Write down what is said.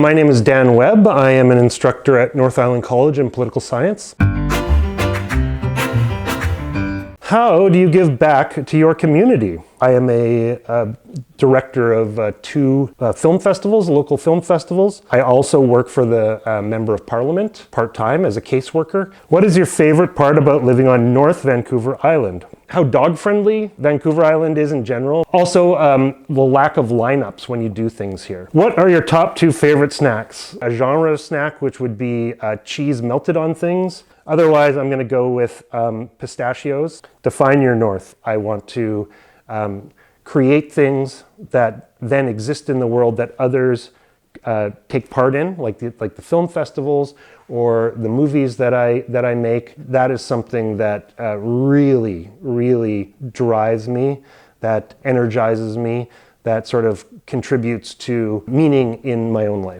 My name is Dan Webb. I am an instructor at North Island College in political science. How do you give back to your community? I am a director of two film festivals, local film festivals. I also work for the Member of Parliament part-time as a caseworker. What is your favorite part about living on North Vancouver Island? How dog-friendly Vancouver Island is in general. Also, the lack of lineups when you do things here. What are your top two favorite snacks? A genre of snack, which would be cheese melted on things. Otherwise, I'm going to go with pistachios. Define your north. I want to create things that then exist in the world that others take part in, like the film festivals or the movies that I make. That is something that really drives me, that energizes me, that sort of contributes to meaning in my own life.